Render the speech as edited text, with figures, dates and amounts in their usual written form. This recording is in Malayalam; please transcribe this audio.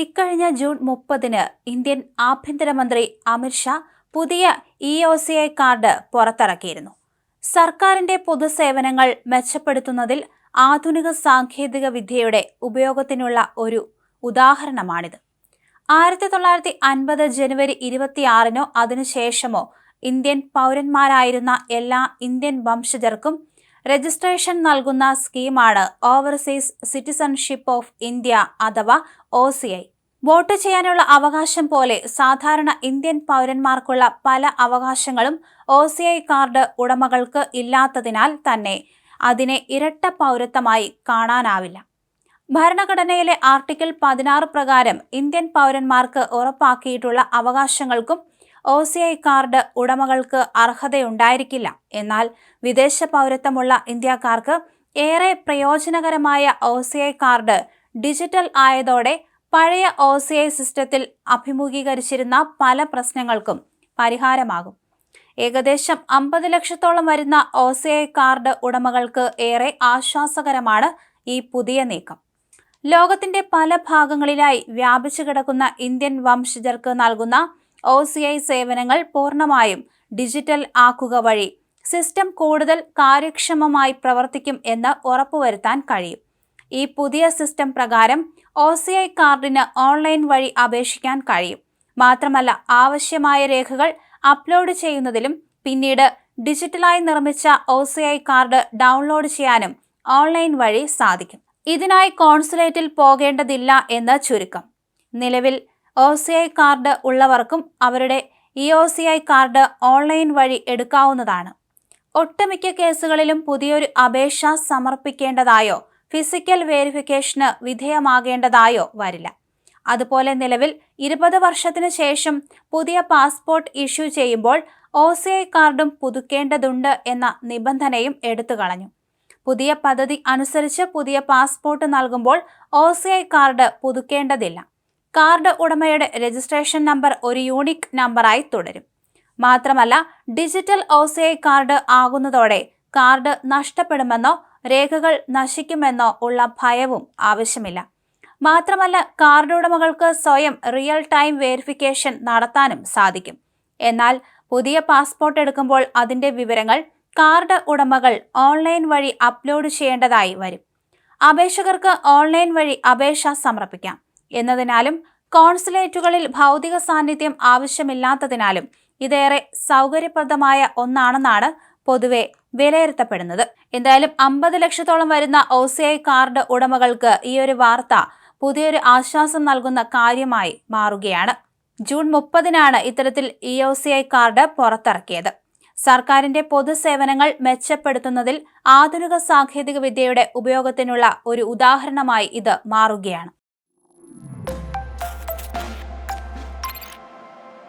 ഇക്കഴിഞ്ഞ ജൂൺ 30-ന് ഇന്ത്യൻ ആഭ്യന്തരമന്ത്രി അമിത്ഷാ പുതിയ EOCI കാർഡ് പുറത്തിറക്കിയിരുന്നു. സർക്കാരിന്റെ പൊതുസേവനങ്ങൾ മെച്ചപ്പെടുത്തുന്നതിൽ ആധുനിക സാങ്കേതിക വിദ്യയുടെ ഉപയോഗത്തിനുള്ള ഒരു ഉദാഹരണമാണിത്. 1950 ജനുവരി 26-നോ അതിനുശേഷമോ ഇന്ത്യൻ പൗരന്മാരായിരുന്ന എല്ലാ ഇന്ത്യൻ വംശജർക്കും രജിസ്ട്രേഷൻ നൽകുന്ന സ്കീമാണ് ഓവർസീസ് സിറ്റിസൺഷിപ്പ് ഓഫ് ഇന്ത്യ അഥവാ OCI. വോട്ട് ചെയ്യാനുള്ള അവകാശം പോലെ സാധാരണ ഇന്ത്യൻ പൗരന്മാർക്കുള്ള പല അവകാശങ്ങളും OCI കാർഡ് ഉടമകൾക്ക് ഇല്ലാത്തതിനാൽ തന്നെ അതിനെ ഇരട്ട പൗരത്വമായി കാണാനാവില്ല. ഭരണഘടനയിലെ ആർട്ടിക്കിൾ 16 പ്രകാരം ഇന്ത്യൻ പൗരന്മാർക്ക് ഉറപ്പാക്കിയിട്ടുള്ള അവകാശങ്ങൾക്കും OCI കാർഡ് ഉടമകൾക്ക് അർഹതയുണ്ടായിരിക്കില്ല. എന്നാൽ വിദേശ പൗരത്വമുള്ള ഇന്ത്യക്കാർക്ക് ഏറെ പ്രയോജനകരമായ OCI കാർഡ് ഡിജിറ്റൽ ആയതോടെ പഴയ OCI സിസ്റ്റത്തിൽ അഭിമുഖീകരിച്ചിരുന്ന പല പ്രശ്നങ്ങൾക്കും പരിഹാരമാകും. ഏകദേശം 50 ലക്ഷത്തോളം വരുന്ന OCI കാർഡ് ഉടമകൾക്ക് ഏറെ ആശ്വാസകരമാണ് ഈ പുതിയ നീക്കം. ലോകത്തിന്റെ പല ഭാഗങ്ങളിലായി വ്യാപിച്ചു കിടക്കുന്ന ഇന്ത്യൻ വംശജർക്ക് നൽകുന്ന OCI സേവനങ്ങൾ പൂർണ്ണമായും ഡിജിറ്റൽ ആക്കുക വഴി സിസ്റ്റം കൂടുതൽ കാര്യക്ഷമമായി പ്രവർത്തിക്കും എന്ന് ഉറപ്പുവരുത്താൻ കഴിയും. ഈ പുതിയ സിസ്റ്റം പ്രകാരം OCI കാർഡിന് ഓൺലൈൻ വഴി അപേക്ഷിക്കാൻ കഴിയും. മാത്രമല്ല, ആവശ്യമായ രേഖകൾ അപ്ലോഡ് ചെയ്യുന്നതിലും പിന്നീട് ഡിജിറ്റലായി നിർമ്മിച്ച OCI കാർഡ് ഡൗൺലോഡ് ചെയ്യാനും ഓൺലൈൻ വഴി സാധിക്കും. ഇതിനായി കോൺസുലേറ്റിൽ പോകേണ്ടതില്ല എന്ന് ചുരുക്കം. നിലവിൽ OCI കാർഡ് ഉള്ളവർക്കും അവരുടെ EOCI കാർഡ് ഓൺലൈൻ വഴി എടുക്കാവുന്നതാണ്. ഒട്ടുമിക്ക കേസുകളിലും പുതിയൊരു അപേക്ഷ സമർപ്പിക്കേണ്ടതായോ ഫിസിക്കൽ വെരിഫിക്കേഷന് വിധേയമാകേണ്ടതായോ വരില്ല. അതുപോലെ നിലവിൽ 20 വർഷത്തിനു ശേഷം പുതിയ പാസ്പോർട്ട് ഇഷ്യൂ ചെയ്യുമ്പോൾ OCI കാർഡും പുതുക്കേണ്ടതുണ്ട് എന്ന നിബന്ധനയും എടുത്തുകളഞ്ഞു. പുതിയ പദ്ധതി അനുസരിച്ച് പുതിയ പാസ്പോർട്ട് നൽകുമ്പോൾ OCI കാർഡ് പുതുക്കേണ്ടതില്ല. കാർഡ് ഉടമയുടെ രജിസ്ട്രേഷൻ നമ്പർ ഒരു യൂണിക് നമ്പറായി തുടരും. മാത്രമല്ല, ഡിജിറ്റൽ OCI കാർഡ് ആകുന്നതോടെ കാർഡ് നഷ്ടപ്പെടുമെന്നോ രേഖകൾ നശിക്കുമെന്നോ ഉള്ള ഭയവും ആവശ്യമില്ല. മാത്രമല്ല, കാർഡ് ഉടമകൾക്ക് സ്വയം റിയൽ ടൈം വെരിഫിക്കേഷൻ നടത്താനും സാധിക്കും. എന്നാൽ പുതിയ പാസ്പോർട്ട് എടുക്കുമ്പോൾ അതിന്റെ വിവരങ്ങൾ കാർഡ് ഉടമകൾ ഓൺലൈൻ വഴി അപ്ലോഡ് ചെയ്യേണ്ടതായി വരും. അപേക്ഷകർക്ക് ഓൺലൈൻ വഴി അപേക്ഷ സമർപ്പിക്കാം എന്നതിനാലും കോൺസുലേറ്റുകളിൽ ഭൗതിക സാന്നിധ്യം ആവശ്യമില്ലാത്തതിനാലും ഇതേറെ സൗകര്യപ്രദമായ ഒന്നാണെന്നാണ് പൊതുവെ വിലയിരുത്തപ്പെടുന്നത്. എന്തായാലും 50 ലക്ഷത്തോളം വരുന്ന OCI കാർഡ് ഉടമകൾക്ക് ഈ ഒരു വാർത്ത പുതിയൊരു ആശ്വാസം നൽകുന്ന കാര്യമായി മാറുകയാണ്. ജൂൺ 30-നാണ് ഇത്തരത്തിൽ EOCI കാർഡ് പുറത്തിറക്കിയത്. സർക്കാരിന്റെ പൊതുസേവനങ്ങൾ മെച്ചപ്പെടുത്തുന്നതിൽ ആധുനിക സാങ്കേതിക വിദ്യയുടെ ഉപയോഗത്തിനുള്ള ഒരു ഉദാഹരണമായി ഇത് മാറുകയാണ്.